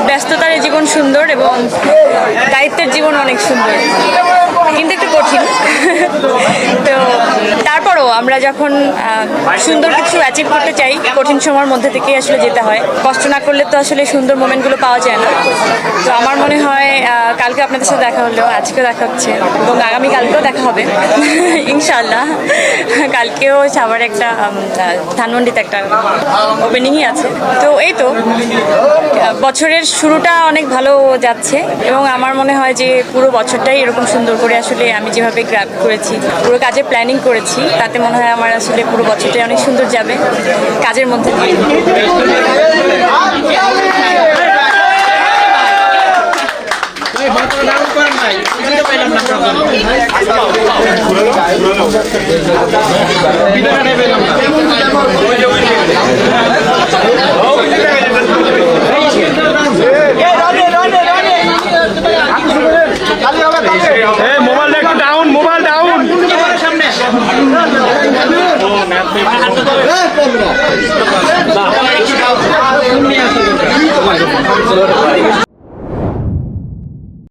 ব্যস্ততার এই জীবন সুন্দর এবং দায়িত্বের জীবন অনেক সুন্দর, কিন্তু একটু কঠিন। তো তারপরও আমরা যখন সুন্দর কিছু অ্যাচিভ করতে চাই, কঠিন সময়ের মধ্যে থেকে আসলে যেতে হয়। কষ্ট না করলে তো আসলে সুন্দর মোমেন্টগুলো পাওয়া যায় না। তো আমার মনে হয় কালকে আপনাদের সাথে দেখা হলো, আজকেও দেখা হচ্ছে এবং আগামীকালকেও দেখা হবে ইনশাআল্লাহ। কালকেও সাভারে একটা ধানমন্ডিতে একটা ওপেনিংই আছে। তো এই তো বছরের শুরুটা অনেক ভালো যাচ্ছে এবং আমার মনে হয় যে পুরো বছরটাই এরকম সুন্দর করে আসলে আমি যেভাবে গ্র্যাব করেছি, পুরো কাজে প্ল্যানিং করেছি, তাতে মনে হয় আমার আসলে পুরো বছরটাই অনেক সুন্দর যাবে কাজের মধ্যে দিয়ে। মোবাইলটা একটু ডাউন, মোবাইল ডাউন। সামনে